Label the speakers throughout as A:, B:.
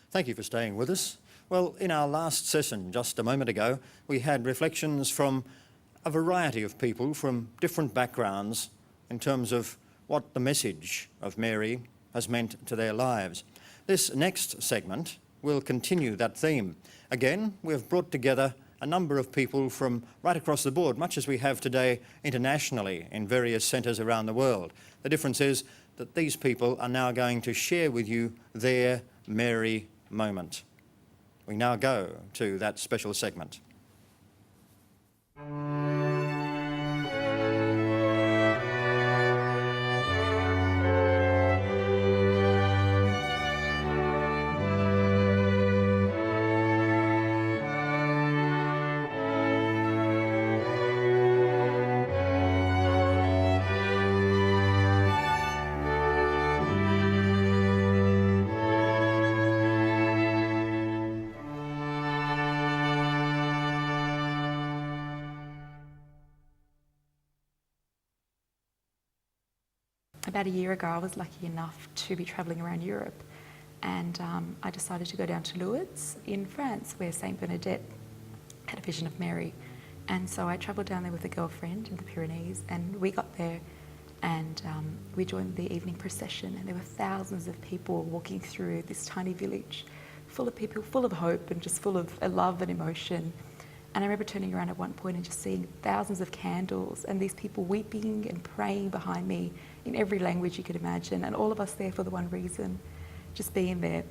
A: Thank you for staying with us. Well, in our last session just a moment ago, we had reflections from a variety of people from different backgrounds in terms of what the message of Mary has meant to their lives. This next segment will continue that theme. Again, we've brought together a number of people from right across the board, much as we have today internationally in various centres around the world. The difference is that these people are now going to share with you their Mary moment. We now go to that special segment.
B: About a year ago, I was lucky enough to be travelling around Europe, and I decided to go down to Lourdes in France, where Saint Bernadette had a vision of Mary. And so I travelled down there with a girlfriend in the Pyrenees, and we got there and we joined the evening procession, and there were thousands of people walking through this tiny village, full of people, full of hope and just full of love and emotion. And I remember turning around at one point and just seeing thousands of candles and these people weeping and praying behind me in every language you could imagine, and all of us there for the one reason, just being there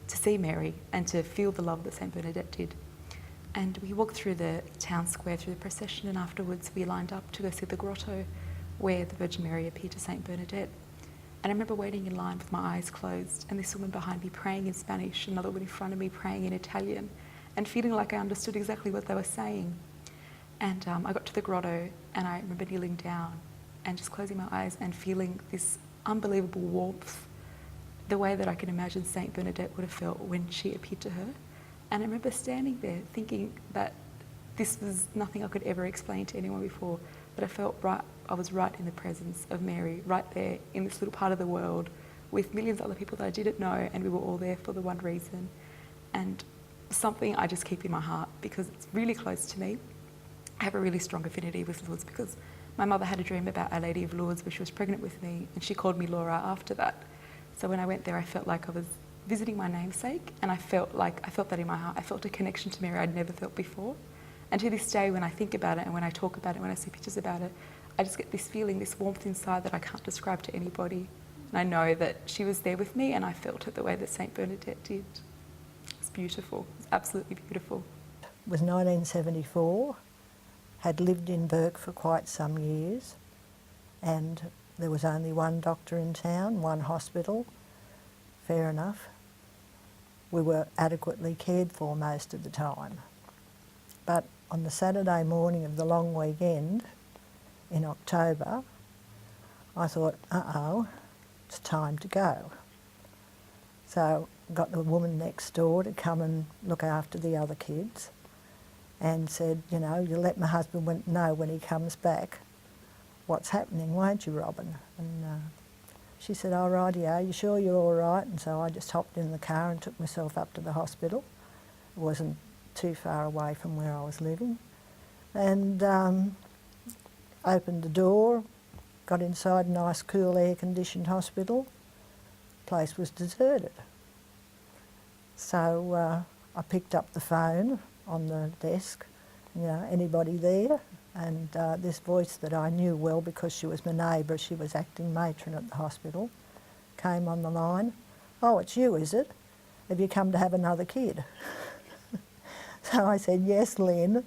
B: to see Mary and to feel the love that Saint Bernadette did. And we walked through the town square, through the procession, and afterwards we lined up to go see the grotto where the Virgin Mary appeared to Saint Bernadette. And I remember waiting in line with my eyes closed, and this woman behind me praying in Spanish, another woman in front of me praying in Italian, and feeling like I understood exactly what they were saying. And I got to the grotto, and I remember kneeling down and just closing my eyes and feeling this unbelievable warmth, the way that I can imagine Saint Bernadette would have felt when she appeared to her. And I remember standing there thinking that this was nothing I could ever explain to anyone before, but I felt I was right in the presence of Mary, right there in this little part of the world with millions of other people that I didn't know, and we were all there for the one reason. And something I just keep in my heart because it's really close to me. I have a really strong affinity with Lourdes because my mother had a dream about Our Lady of Lourdes when she was pregnant with me, and she called me Laura after that. So when I went there, I felt like I was visiting my namesake, and I felt that in my heart. I felt a connection to Mary I'd never felt before. And to this day, when I think about it and when I talk about it, when I see pictures about it, I just get this feeling, this warmth inside that I can't describe to anybody. And I know that she was there with me, and I felt it the way that Saint Bernadette did. It's beautiful. It's absolutely beautiful.
C: It was 1974. Had lived in Burke for quite some years, and there was only one doctor in town, one hospital. Fair enough. We were adequately cared for most of the time. But on the Saturday morning of the long weekend in October, I thought, it's time to go. So got the woman next door to come and look after the other kids, and said, you let my husband know when he comes back what's happening, won't you, Robin? And she said, oh, rightio, you sure you're all right? And so I just hopped in the car and took myself up to the hospital. It wasn't too far away from where I was living. And opened the door, got inside a nice, cool, air-conditioned hospital. The place was deserted. So I picked up the phone on the desk, anybody there? And this voice that I knew well because she was my neighbour, she was acting matron at the hospital, came on the line. Oh, it's you, is it? Have you come to have another kid? So I said, yes, Lynn.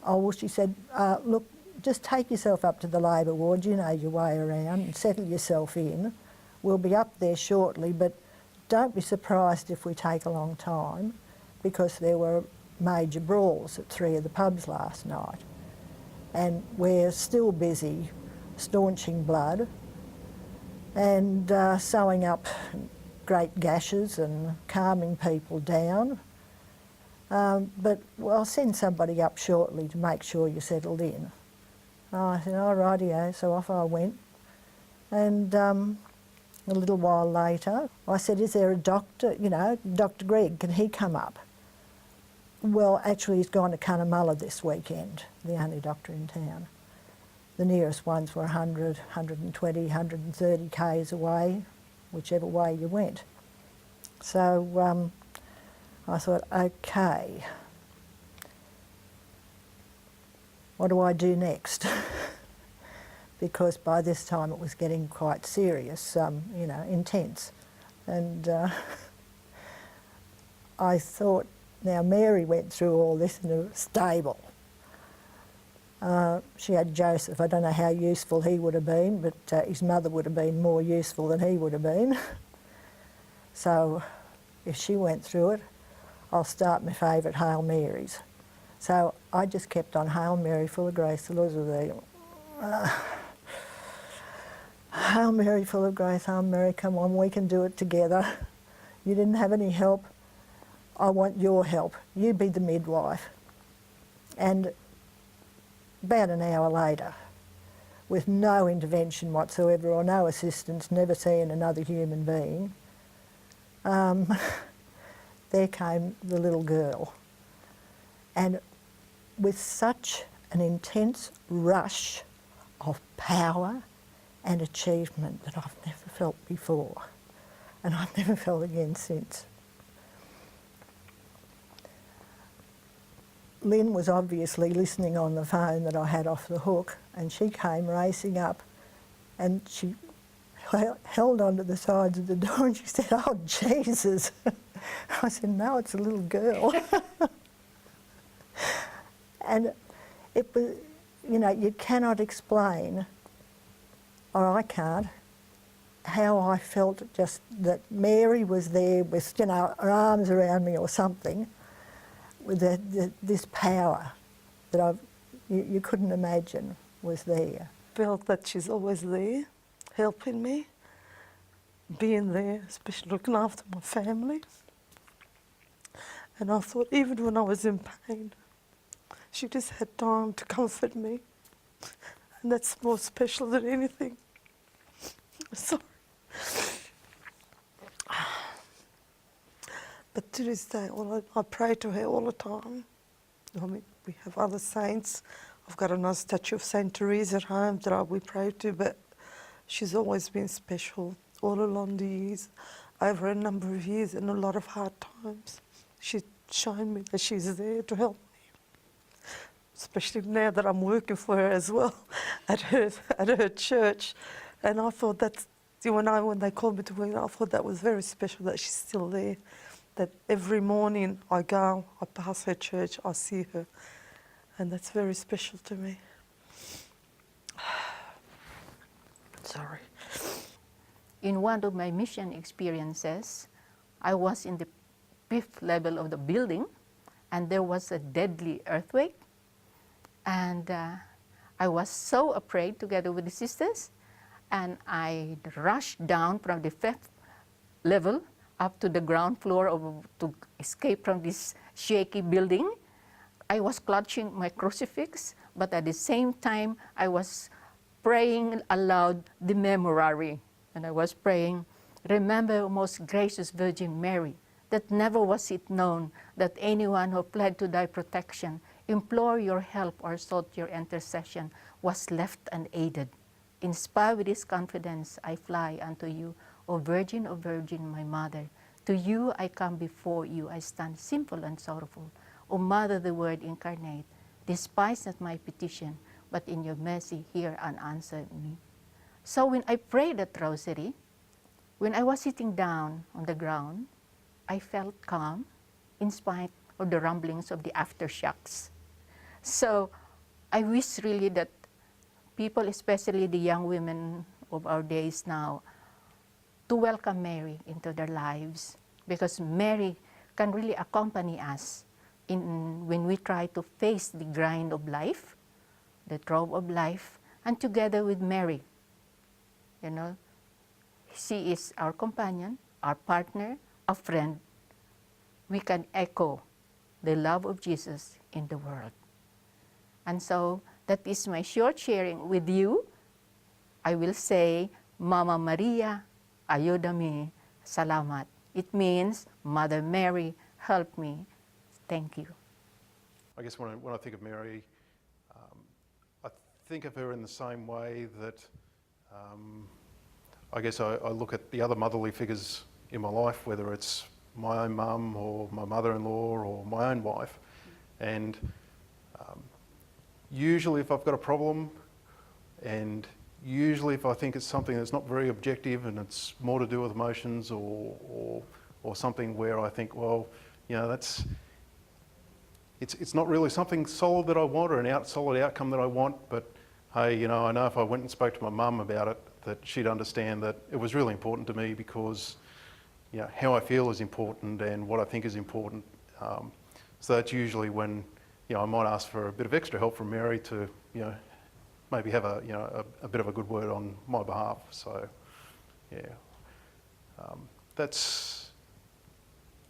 C: Oh, well, she said, look, just take yourself up to the labour ward, you know your way around, and settle yourself in. We'll be up there shortly, but don't be surprised if we take a long time, because there were major brawls at 3 of the pubs last night. And we're still busy staunching blood and sewing up great gashes and calming people down. But I'll send somebody up shortly to make sure you're settled in. I said, oh, rightio, so off I went. And A little while later, I said, is there a doctor, Dr. Greg, can he come up? Well, actually he's gone to Cunnamulla this weekend, the only doctor in town. The nearest ones were 100, 120, 130 k's away, whichever way you went. So I thought, okay, what do I do next? Because by this time it was getting quite serious, intense. And I thought, now Mary went through all this in a stable. She had Joseph. I don't know how useful he would have been, but his mother would have been more useful than he would have been. So if she went through it, I'll start my favourite Hail Marys. So I just kept on, Hail Mary, full of grace, the Lord is with thee. Hail Mary, full of grace, Hail Mary, come on, we can do it together. You didn't have any help. I want your help. You be the midwife. And about an hour later, with no intervention whatsoever or no assistance, never seeing another human being, there came the little girl. And with such an intense rush of power and achievement that I've never felt before, and I've never felt again since. Lynn was obviously listening on the phone that I had off the hook, and she came racing up and she held onto the sides of the door and she said, "Oh, Jesus." I said, "No, it's a little girl." And it was, you cannot explain, or I can't, how I felt just that Mary was there with, her arms around me or something, with this power that you couldn't imagine was there.
D: Felt that she's always there, helping me, being there, especially looking after my family. And I thought even when I was in pain, she just had time to comfort me. And that's more special than anything. Sorry. But to this day, I pray to her all the time. I mean, we have other saints. I've got a nice statue of Saint Therese at home that we pray to, but she's always been special all along the years, over a number of years and a lot of hard times. She's shown me that she's there to help me, especially now that I'm working for her as well at her church. And I thought that's, when they called me to work, I thought that was very special that she's still there. That every morning I go, I pass her church, I see her, and that's very special to me. Sorry.
E: In one of my mission experiences, I was in the 5th level of the building, and there was a deadly earthquake, and I was so afraid together with the sisters, and I rushed down from the 5th level up to the ground floor to escape from this shaky building. I was clutching my crucifix, but at the same time, I was praying aloud the memorare. And I was praying, "Remember, most gracious Virgin Mary, that never was it known that anyone who fled to thy protection, implored your help or sought your intercession, was left unaided. Inspired with this confidence, I fly unto you, O Virgin, my Mother. To you I come, before you I stand sinful and sorrowful. O Mother, the Word incarnate, despise not my petition, but in your mercy hear and answer me." So when I prayed that rosary, when I was sitting down on the ground, I felt calm in spite of the rumblings of the aftershocks. So I wish really that people, especially the young women of our days now, to welcome Mary into their lives, because Mary can really accompany us when we try to face the grind of life, the drove of life, and together with Mary, she is our companion, our partner, a friend. We can echo the love of Jesus in the world. And so that is my short sharing with you. I will say, Mama Maria, Ayudami, salamat. It means, Mother Mary, help me. Thank you.
F: I guess when I think of Mary, I think of her in the same way that I guess I look at the other motherly figures in my life, whether it's my own mum or my mother-in-law or my own wife. And usually if I've got a problem, and usually if I think it's something that's not very objective and it's more to do with emotions or something where I think, well, you know, it's not really something solid that I want or an solid outcome that I want, but hey, you know, I know if I went and spoke to my mum about it, that she'd understand that it was really important to me because, you know, how I feel is important and what I think is important. So that's usually when, you know, I might ask for a bit of extra help from Mary to, you know, maybe have a, you know, a bit of a good word on my behalf. So, yeah,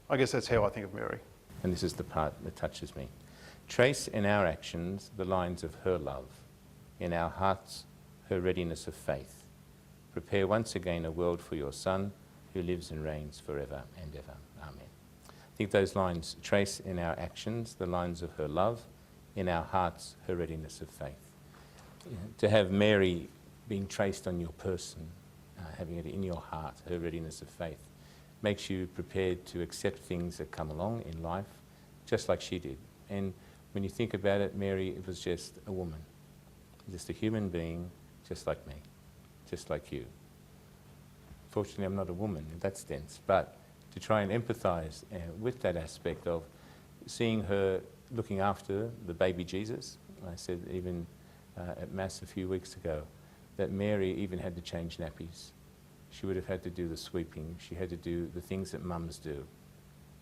F: I guess that's how I think of Mary.
G: And this is the part that touches me. Trace in our actions the lines of her love, in our hearts her readiness of faith. Prepare once again a world for your Son, who lives and reigns forever and ever. Amen. I think those lines trace in our actions the lines of her love, in our hearts her readiness of faith. To have Mary being traced on your person, having it in your heart, her readiness of faith, makes you prepared to accept things that come along in life, just like she did. And when you think about it, Mary was just a woman, just a human being, just like me, just like you. Fortunately, I'm not a woman in that sense, but to try and empathise with that aspect of seeing her looking after the baby Jesus. I said even at Mass a few weeks ago that Mary even had to change nappies. She would have had to do the sweeping. She had to do the things that mums do.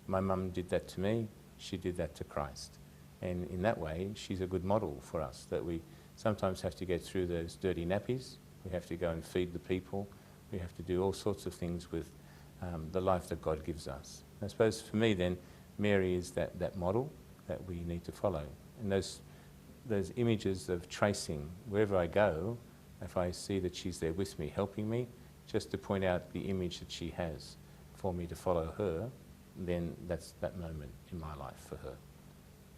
G: My mum did that to me. She did that to Christ. And in that way, she's a good model for us, that we sometimes have to get through those dirty nappies. We have to go and feed the people. We have to do all sorts of things with the life that God gives us. I suppose for me then, Mary is that model that we need to follow. And those images of tracing, wherever I go, if I see that she's there with me, helping me, just to point out the image that she has for me to follow her, then that's that moment in my life for her.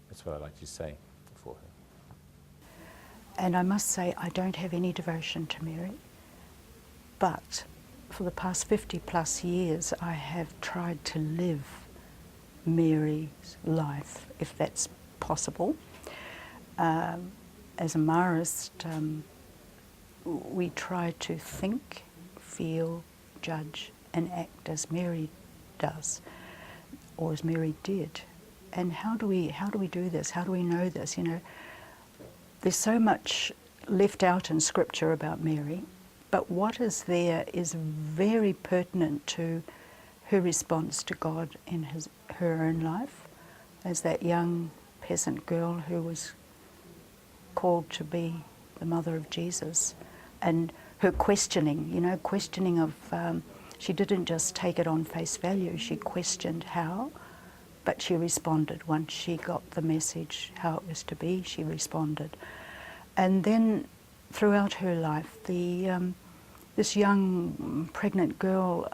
G: That's what I'd like to say for her.
H: And I must say, I don't have any devotion to Mary, but for the past 50 plus years, I have tried to live Mary's life, if that's possible. As a Marist, we try to think, feel, judge, and act as Mary does, or as Mary did. And how do we do this? How do we know this? You know, there's so much left out in Scripture about Mary, but what is there is very pertinent to her response to God in her own life, as that young peasant girl who was called to be the mother of Jesus, and her questioning of, she didn't just take it on face value, she questioned how, but she responded. Once she got the message how it was to be, she responded. And then throughout her life, this young pregnant girl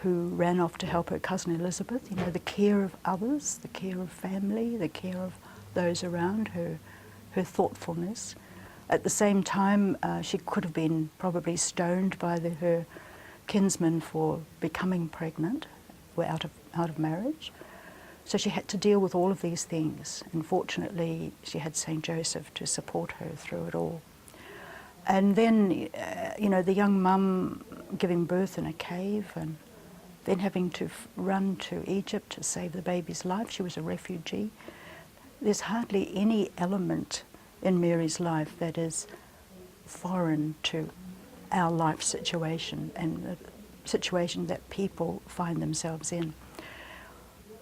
H: who ran off to help her cousin Elizabeth, you know, the care of others, the care of family, the care of those around her, her thoughtfulness. At the same time, she could have been probably stoned by her kinsmen for becoming pregnant, out of marriage. So she had to deal with all of these things. And fortunately, she had St. Joseph to support her through it all. And then, you know, the young mum giving birth in a cave and then having to run to Egypt to save the baby's life. She was a refugee. There's hardly any element in Mary's life that is foreign to our life situation and the situation that people find themselves in.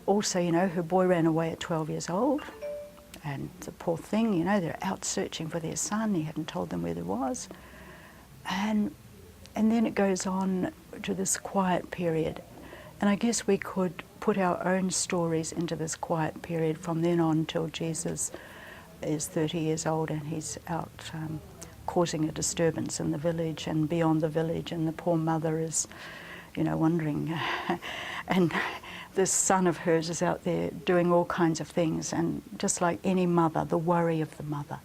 H: Also, you know, her boy ran away at 12 years old, and the poor thing, you know, they're out searching for their son. He hadn't told them where he was. And then it goes on to this quiet period. And I guess we could put our own stories into this quiet period from then on till Jesus is 30 years old and he's out causing a disturbance in the village and beyond the village, and the poor mother is, wondering. And this son of hers is out there doing all kinds of things, and just like any mother, the worry of the mother.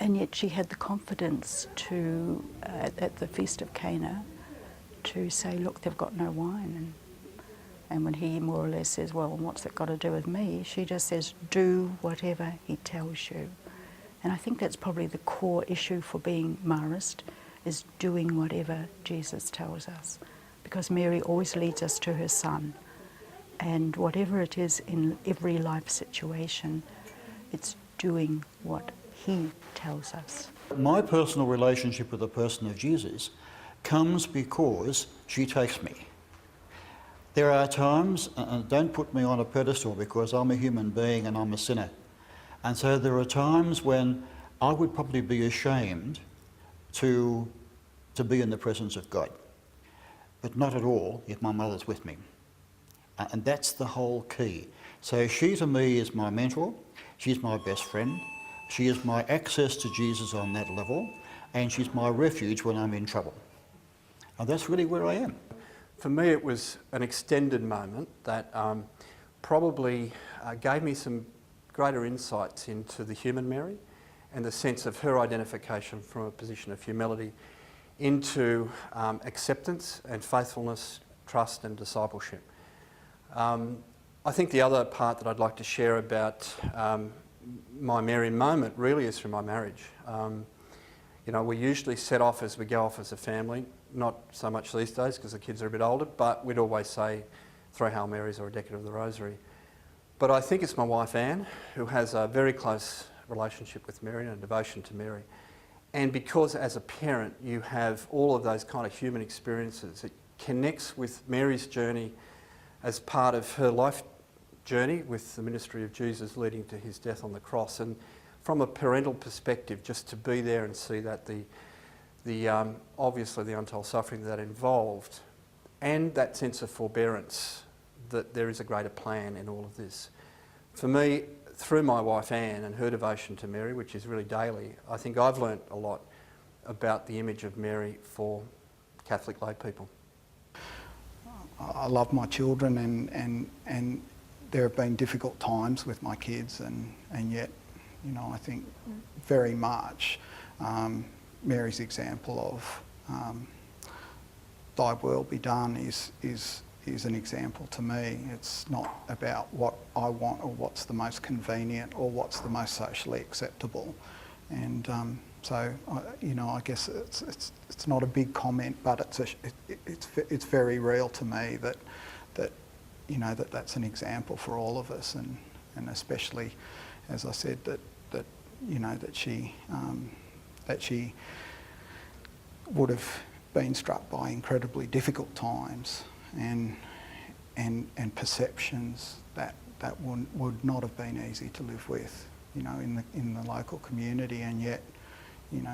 H: And yet she had the confidence to, at the Feast of Cana, to say, look, they've got no wine. And when he more or less says, well, what's that got to do with me? She just says, do whatever he tells you. And I think that's probably the core issue for being Marist, is doing whatever Jesus tells us. Because Mary always leads us to her Son. And whatever it is in every life situation, it's doing what he tells us.
I: My personal relationship with the person of Jesus comes because she takes me. There are times, and don't put me on a pedestal because I'm a human being and I'm a sinner. And so there are times when I would probably be ashamed to be in the presence of God. But not at all if my mother's with me. And that's the whole key. So she to me is my mentor, she's my best friend, she is my access to Jesus on that level, and she's my refuge when I'm in trouble. And that's really where I am.
J: For me, it was an extended moment that probably gave me some greater insights into the human Mary and the sense of her identification from a position of humility into acceptance and faithfulness, trust and discipleship. I think the other part that I'd like to share about my Mary moment really is through my marriage. We usually set off as we go off as a family, not so much these days because the kids are a bit older, but we'd always say 3 Hail Marys or a decade of the Rosary. But I think it's my wife Anne who has a very close relationship with Mary and a devotion to Mary. And because as a parent you have all of those kind of human experiences, it connects with Mary's journey as part of her life journey with the ministry of Jesus leading to his death on the cross. And from a parental perspective, just to be there and see that obviously the untold suffering that involved, and that sense of forbearance, that there is a greater plan in all of this. For me, through my wife Anne and her devotion to Mary, which is really daily, I think I've learnt a lot about the image of Mary for Catholic lay people.
K: I love my children, and there have been difficult times with my kids, and yet, I think very much Mary's example of thy will be done is an example to me. It's not about what I want or what's the most convenient or what's the most socially acceptable. And so, I guess it's not a big comment, but it's very real to me that that's an example for all of us, and especially, as I said, that she would have been struck by incredibly difficult times and perceptions that would not have been easy to live with, in the local community, and yet,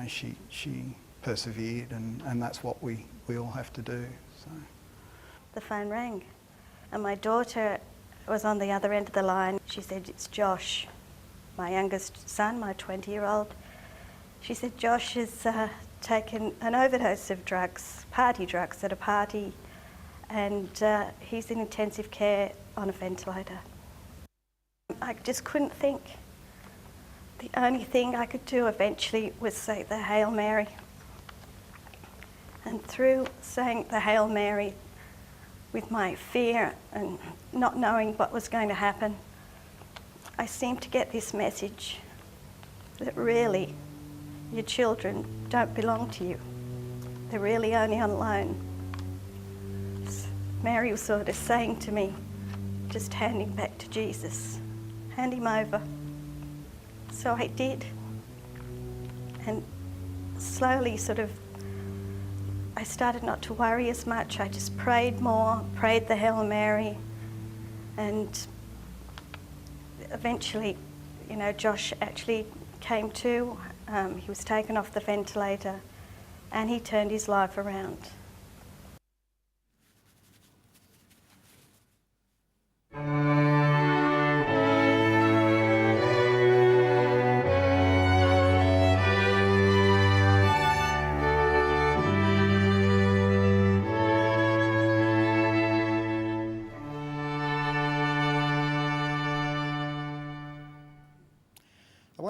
K: she persevered, and that's what we all have to do. So
L: the phone rang, and my daughter was on the other end of the line. She said, "It's Josh, my youngest son, my 20-year-old. She said, Josh has taken an overdose of drugs, party drugs, at a party, and he's in intensive care on a ventilator." I just couldn't think. The only thing I could do eventually was say the Hail Mary. And through saying the Hail Mary, with my fear and not knowing what was going to happen, I seemed to get this message that really your children don't belong to you. They're really only on loan. Mary was sort of saying to me, just hand him back to Jesus, hand him over. So I did. And slowly I started not to worry as much. I just prayed more, prayed the Hail Mary, and eventually, Josh actually came to. He was taken off the ventilator, and he turned his life around.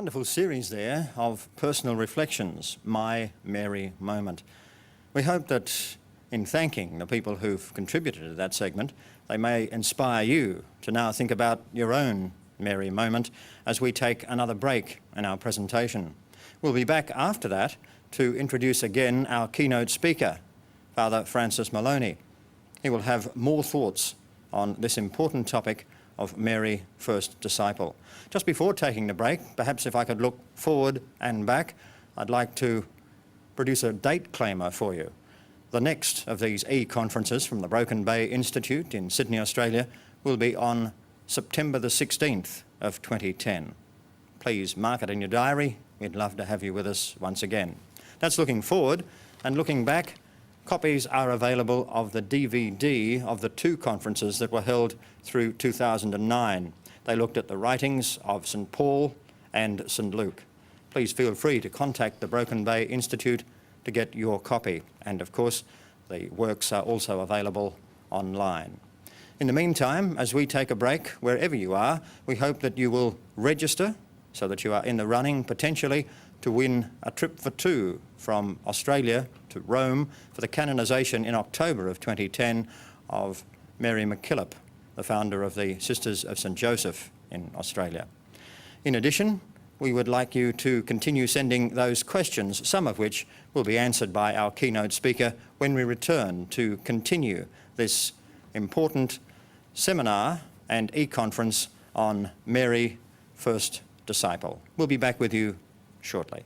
A: wonderful series there of personal reflections, My Mary Moment. We hope that in thanking the people who've contributed to that segment, they may inspire you to now think about your own Mary moment as we take another break in our presentation. We'll be back after that to introduce again our keynote speaker, Father Francis Maloney. He will have more thoughts on this important topic of Mary, first disciple. Just before taking the break, perhaps if I could look forward and back, I'd like to produce a date claimer for you. The next of these e-conferences from the Broken Bay Institute in Sydney, Australia, will be on September the 16th of 2010. Please mark it in your diary. We'd love to have you with us once again. That's looking forward, and looking back, copies are available of the DVD of the two conferences that were held through 2009. They looked at the writings of St. Paul and St. Luke. Please feel free to contact the Broken Bay Institute to get your copy. And of course, the works are also available online. In the meantime, as we take a break, wherever you are, we hope that you will register so that you are in the running potentially to win a trip for two from Australia to Rome for the canonisation in October of 2010 of Mary MacKillop, the founder of the Sisters of St. Joseph in Australia. In addition, we would like you to continue sending those questions, some of which will be answered by our keynote speaker when we return to continue this important seminar and e-conference on Mary, First Disciple. We'll be back with you shortly.